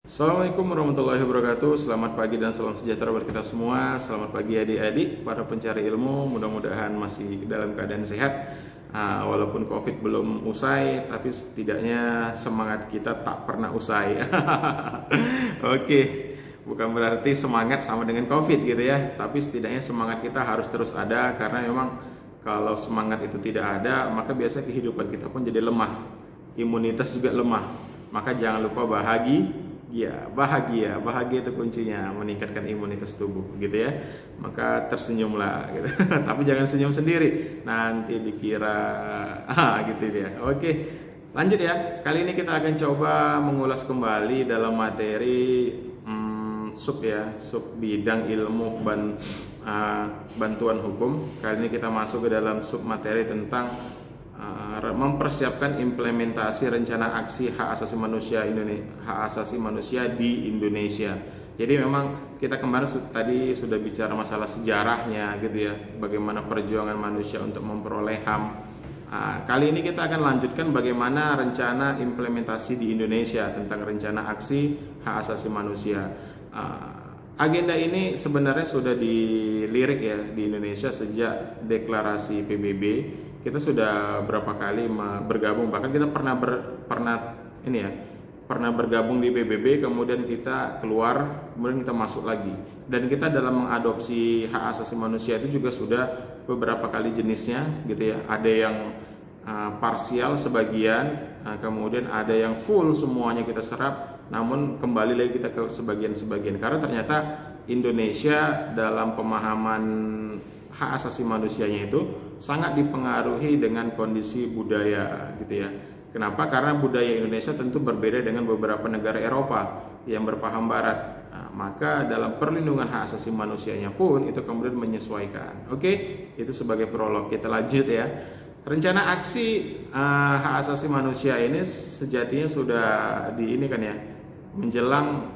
Assalamualaikum warahmatullahi wabarakatuh. Selamat pagi dan salam sejahtera buat kita semua. Selamat pagi adik-adik, para pencari ilmu. Mudah-mudahan masih dalam keadaan sehat. Walaupun COVID belum usai, tapi setidaknya semangat kita tak pernah usai. Oke, bukan berarti semangat sama dengan COVID gitu ya. Tapi setidaknya semangat kita harus terus ada, karena memang kalau semangat itu tidak ada, maka biasanya kehidupan kita pun jadi lemah. Imunitas juga lemah. Maka jangan lupa bahagia itu kuncinya, meningkatkan imunitas tubuh gitu ya. Maka tersenyumlah gitu. Tapi jangan senyum sendiri, nanti dikira gitu ya. Oke, lanjut ya. Kali ini kita akan coba mengulas kembali dalam materi sub bidang ilmu bantuan hukum. Kali ini kita masuk ke dalam sub materi tentang mempersiapkan implementasi rencana aksi hak asasi manusia di Indonesia. Jadi memang kita kemarin tadi sudah bicara masalah sejarahnya gitu ya, bagaimana perjuangan manusia untuk memperoleh HAM. Kali ini kita akan lanjutkan bagaimana rencana implementasi di Indonesia tentang rencana aksi hak asasi manusia. Agenda ini sebenarnya sudah dilirik ya di Indonesia sejak deklarasi PBB. Kita sudah berapa kali bergabung, bahkan kita pernah bergabung di PBB, kemudian kita keluar, kemudian kita masuk lagi. Dan kita dalam mengadopsi hak asasi manusia itu juga sudah beberapa kali jenisnya gitu ya. Ada yang parsial sebagian, kemudian ada yang full semuanya kita serap, namun kembali lagi kita ke sebagian-sebagian, karena ternyata Indonesia dalam pemahaman hak asasi manusianya itu sangat dipengaruhi dengan kondisi budaya gitu ya. Kenapa? Karena budaya Indonesia tentu berbeda dengan beberapa negara Eropa yang berpaham barat. Maka dalam perlindungan hak asasi manusianya pun itu kemudian menyesuaikan. Oke, itu sebagai prolog. Kita lanjut ya. Rencana aksi hak asasi manusia ini sejatinya sudah menjelang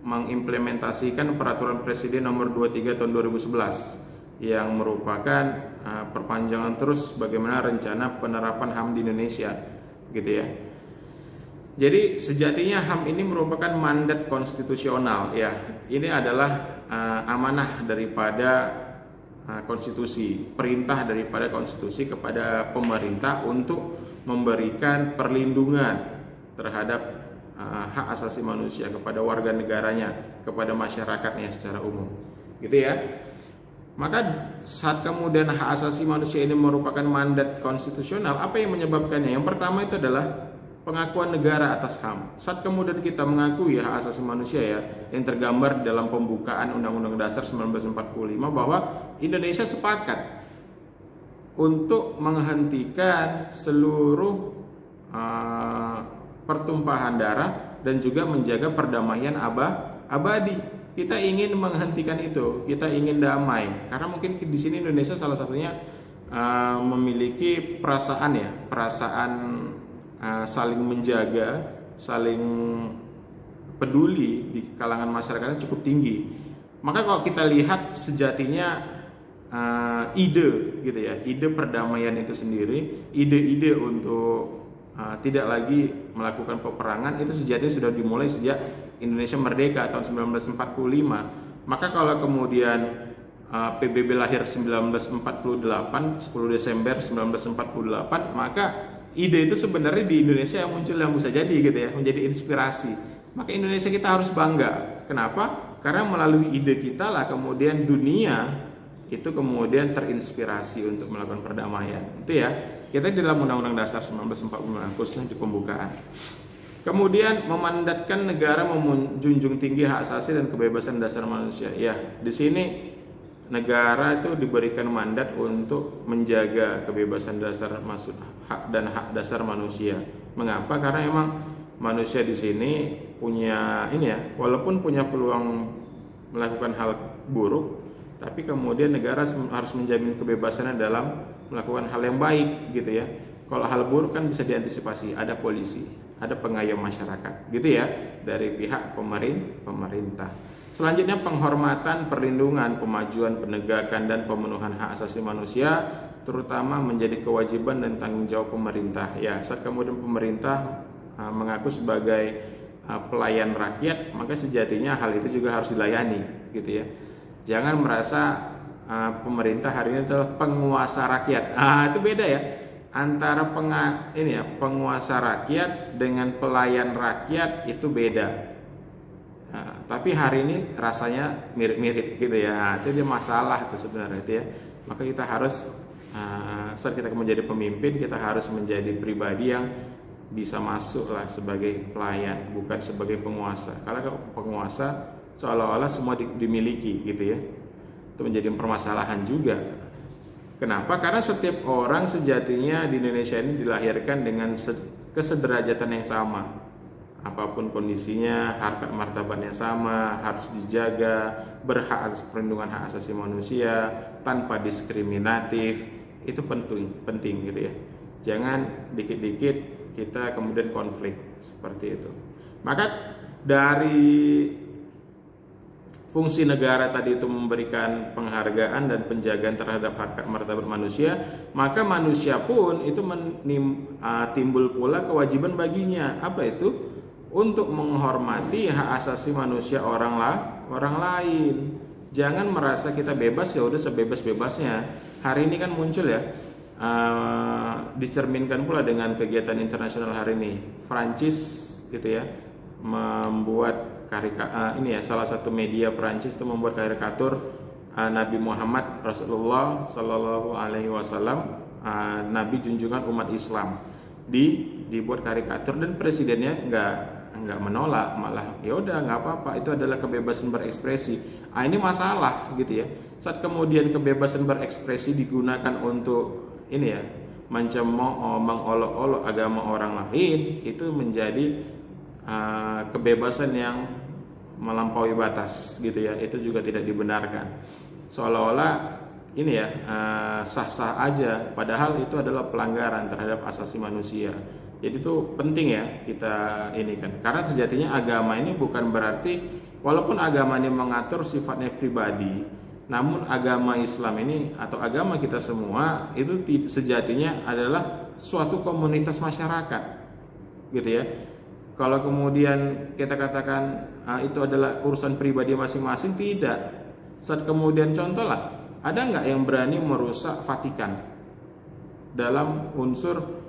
mengimplementasikan peraturan Presiden nomor 23 tahun 2011 yang merupakan perpanjangan terus bagaimana rencana penerapan HAM di Indonesia gitu ya. Jadi sejatinya HAM ini merupakan mandat konstitusional ya. Ini adalah amanah daripada konstitusi, perintah daripada konstitusi kepada pemerintah untuk memberikan perlindungan terhadap hak asasi manusia kepada warga negaranya, kepada masyarakatnya secara umum gitu ya. Maka saat kemudian hak asasi manusia ini merupakan mandat konstitusional, apa yang menyebabkannya? Yang pertama itu adalah pengakuan negara atas HAM. Saat kemudian kita mengakui hak asasi manusia ya, yang tergambar dalam pembukaan Undang-Undang Dasar 1945 bahwa Indonesia sepakat untuk menghentikan seluruh pertumpahan darah dan juga menjaga perdamaian abadi. Kita ingin menghentikan itu, kita ingin damai, karena mungkin di sini Indonesia salah satunya memiliki perasaan saling menjaga, saling peduli di kalangan masyarakatnya cukup tinggi. Maka kalau kita lihat sejatinya ide perdamaian itu sendiri, ide untuk tidak lagi melakukan peperangan itu sejatinya sudah dimulai sejak Indonesia merdeka tahun 1945. Maka kalau kemudian PBB lahir 1948, 10 Desember 1948, maka ide itu sebenarnya di Indonesia yang muncul, yang bisa jadi gitu ya, menjadi inspirasi. Maka Indonesia kita harus bangga. Kenapa? Karena melalui ide kita lah kemudian dunia itu kemudian terinspirasi untuk melakukan perdamaian. Itu ya. Kita di dalam Undang-Undang Dasar 1945 khususnya di pembukaan. Kemudian memandatkan negara menjunjung tinggi hak asasi dan kebebasan dasar manusia. Ya, di sini negara itu diberikan mandat untuk menjaga kebebasan dasar hak dasar manusia. Mengapa? Karena memang manusia di sini punya walaupun punya peluang melakukan hal buruk, tapi kemudian negara harus menjamin kebebasannya dalam melakukan hal yang baik gitu ya. Kalau hal buruk kan bisa diantisipasi, ada polisi, ada pengayom masyarakat gitu ya, dari pihak pemerintah. Selanjutnya penghormatan, perlindungan, pemajuan, penegakan dan pemenuhan hak asasi manusia terutama menjadi kewajiban dan tanggung jawab pemerintah. Ya, saat kemudian pemerintah mengaku sebagai pelayan rakyat, maka sejatinya hal itu juga harus dilayani, gitu ya. Jangan merasa pemerintah hari ini adalah penguasa rakyat. Itu beda ya, antara penguasa rakyat dengan pelayan rakyat itu beda. Tapi hari ini rasanya mirip-mirip gitu ya. Itu dia masalah itu sebenarnya itu ya. Maka kita harus saat kita menjadi pemimpin, kita harus menjadi pribadi yang bisa masuk lah sebagai pelayan, bukan sebagai penguasa. Kalau penguasa seolah-olah semua dimiliki gitu ya. Itu menjadi permasalahan juga. Kenapa? Karena setiap orang sejatinya di Indonesia ini dilahirkan dengan kesederajatan yang sama. Apapun kondisinya, harkat martabatnya sama, harus dijaga, berhak atas perlindungan hak asasi manusia, tanpa diskriminatif. Itu penting gitu ya. Jangan dikit-dikit kita kemudian konflik seperti itu. Maka dari fungsi negara tadi itu memberikan penghargaan dan penjagaan terhadap harkat martabat manusia, maka manusia pun itu timbul pula kewajiban baginya. Apa itu? Untuk menghormati hak asasi manusia orang lain. Jangan merasa kita bebas, ya udah sebebas-bebasnya. Hari ini kan muncul ya, dicerminkan pula dengan kegiatan internasional hari ini. Prancis gitu ya, membuat salah satu media Prancis itu membuat karikatur Nabi Muhammad Rasulullah Sallallahu Alaihi Wasallam, Nabi junjungan umat Islam, dibuat karikatur, dan presidennya nggak menolak, malah ya udah nggak apa-apa, itu adalah kebebasan berekspresi. Ini masalah gitu ya, saat kemudian kebebasan berekspresi digunakan untuk mencemooh, mengolok-olok agama orang lain, itu menjadi kebebasan yang melampaui batas gitu ya. Itu juga tidak dibenarkan, seolah-olah sah-sah aja, padahal itu adalah pelanggaran terhadap asasi manusia. Jadi itu penting ya kita karena sejatinya agama ini bukan berarti, walaupun agama ini mengatur sifatnya pribadi, namun agama Islam ini atau agama kita semua itu sejatinya adalah suatu komunitas masyarakat gitu ya. Kalau kemudian kita katakan itu adalah urusan pribadi masing-masing, tidak. Saat kemudian contoh lah, ada nggak yang berani merusak Vatikan dalam unsur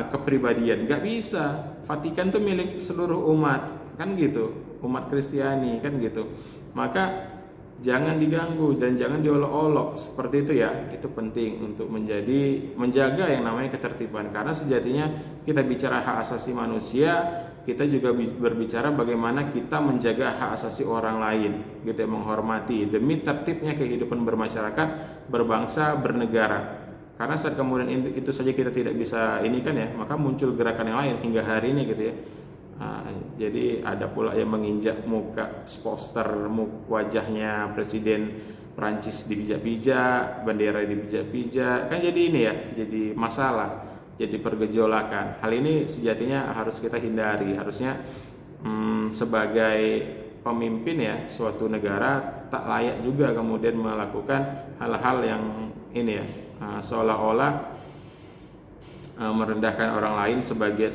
kepribadian? Nggak bisa. Vatikan itu milik seluruh umat, kan gitu, umat Kristiani kan gitu. Maka jangan diganggu dan jangan diolok-olok seperti itu ya. Itu penting untuk menjaga yang namanya ketertiban, karena sejatinya kita bicara hak asasi manusia, kita juga berbicara bagaimana kita menjaga hak asasi orang lain, gitu ya, menghormati demi tertibnya kehidupan bermasyarakat, berbangsa, bernegara. Karena saat kemudian itu saja kita tidak bisa maka muncul gerakan yang lain hingga hari ini gitu ya. Jadi ada pula yang menginjak muka poster wajahnya Presiden Prancis dipijak-pijak, bendera dipijak-pijak, kan jadi jadi masalah, jadi pergejolakan. Hal ini sejatinya harus kita hindari. Harusnya sebagai pemimpin ya suatu negara tak layak juga kemudian melakukan hal-hal yang seolah-olah merendahkan orang lain,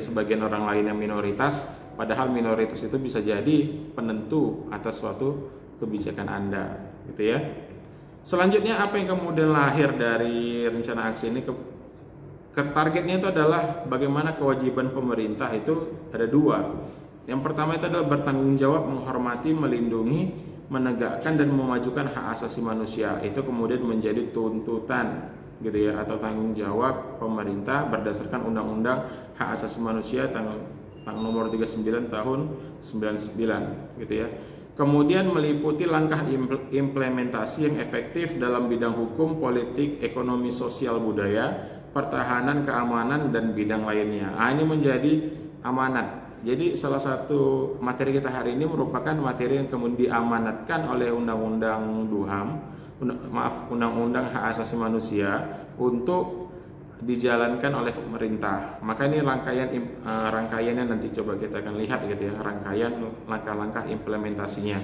sebagian orang lain yang minoritas, padahal minoritas itu bisa jadi penentu atas suatu kebijakan Anda gitu ya. Selanjutnya apa yang kemudian lahir dari rencana aksi ini? Targetnya itu adalah bagaimana kewajiban pemerintah itu ada dua. Yang pertama itu adalah bertanggung jawab, menghormati, melindungi, menegakkan dan memajukan hak asasi manusia. Itu kemudian menjadi tuntutan gitu ya, atau tanggung jawab pemerintah berdasarkan Undang-Undang Hak Asasi Manusia tanggal nomor 39 tahun 99 gitu ya. Kemudian meliputi langkah implementasi yang efektif dalam bidang hukum, politik, ekonomi, sosial, budaya, pertahanan, keamanan, dan bidang lainnya. Ini menjadi amanat. Jadi salah satu materi kita hari ini merupakan materi yang kemudian diamanatkan oleh Undang-Undang Undang-Undang Hak Asasi Manusia untuk dijalankan oleh pemerintah. Maka ini rangkaiannya nanti coba kita akan lihat gitu ya, rangkaian langkah-langkah implementasinya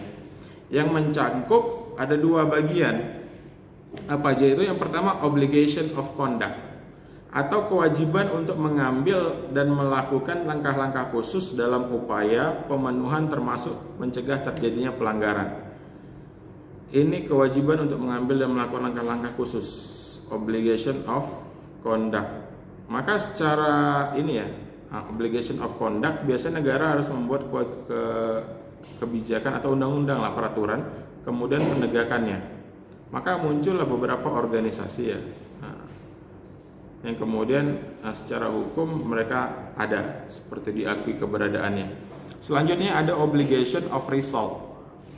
yang mencakup ada dua bagian. Apa aja itu? Yang pertama, obligation of conduct. atau kewajiban untuk mengambil dan melakukan langkah-langkah khusus dalam upaya pemenuhan termasuk mencegah terjadinya pelanggaran. Ini kewajiban untuk mengambil dan melakukan langkah-langkah khusus, obligation of conduct. Maka secara ini ya, obligation of conduct, biasanya negara harus membuat kebijakan atau undang-undang lah, peraturan, kemudian penegakannya. Maka muncullah beberapa organisasi ya, yang kemudian secara hukum mereka ada, seperti diakui keberadaannya. Selanjutnya ada obligation of result,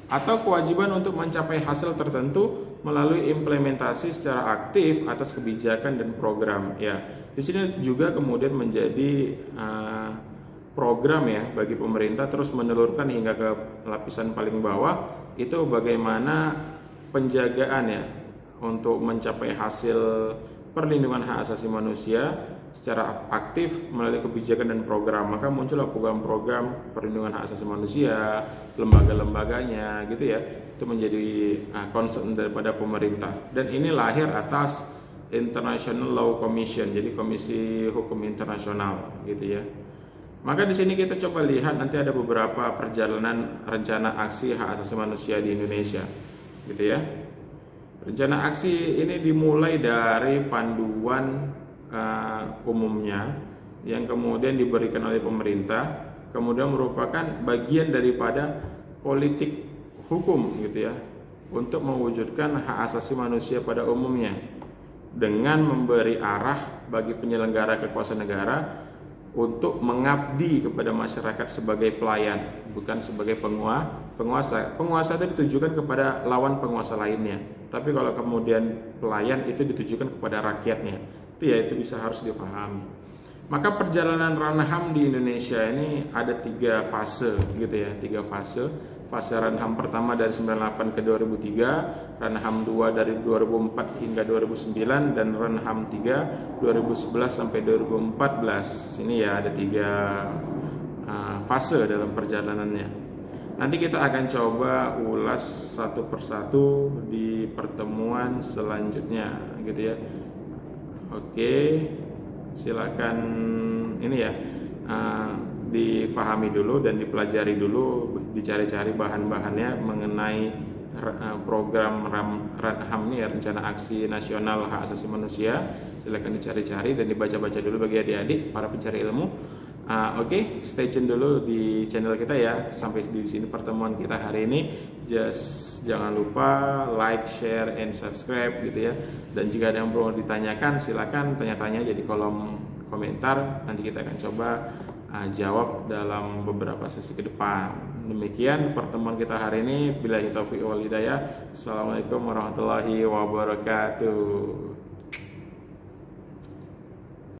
atau kewajiban untuk mencapai hasil tertentu melalui implementasi secara aktif atas kebijakan dan program. Ya, di sini juga kemudian menjadi program ya bagi pemerintah terus menelurkan hingga ke lapisan paling bawah, itu bagaimana penjagaan ya untuk mencapai hasil perlindungan hak asasi manusia secara aktif melalui kebijakan dan program. Maka muncullah program-program perlindungan hak asasi manusia, lembaga-lembaganya gitu ya. Itu menjadi concern daripada pemerintah. Dan ini lahir atas International Law Commission, jadi Komisi Hukum Internasional gitu ya. Maka di sini kita coba lihat, nanti ada beberapa perjalanan rencana aksi hak asasi manusia di Indonesia gitu ya. Rencana aksi ini dimulai dari panduan umumnya yang kemudian diberikan oleh pemerintah, kemudian merupakan bagian daripada politik hukum gitu ya, untuk mewujudkan hak asasi manusia pada umumnya dengan memberi arah bagi penyelenggara kekuasaan negara untuk mengabdi kepada masyarakat sebagai pelayan, bukan sebagai penguasa. Penguasa itu ditujukan kepada lawan penguasa lainnya, tapi kalau kemudian pelayan itu ditujukan kepada rakyatnya. Itu bisa harus dipahami. Maka perjalanan Ranaham di Indonesia ini ada 3 fase gitu ya, 3 fase. Fase Ranaham pertama dari 98 ke 2003, Ranaham 2 dari 2004 hingga 2009, dan Ranaham 3 2011 sampai 2014. Ini ya ada 3 fase dalam perjalanannya. Nanti kita akan coba ulas satu persatu di pertemuan selanjutnya gitu ya. Oke, silakan ini ya, difahami dulu dan dipelajari dulu, dicari-cari bahan-bahannya mengenai program Ranaham ini ya, Rencana Aksi Nasional Hak Asasi Manusia. Silakan dicari-cari dan dibaca-baca dulu bagi adik-adik para pencari ilmu. Oke, stay tune dulu di channel kita ya. Sampai di sini pertemuan kita hari ini. Jangan lupa like, share, and subscribe gitu ya. Dan jika ada yang perlu ditanyakan, silakan tanya-tanya jadi kolom komentar. Nanti kita akan coba jawab dalam beberapa sesi ke depan. Demikian pertemuan kita hari ini. Billahi taufiq wal hidayah. Assalamualaikum warahmatullahi wabarakatuh.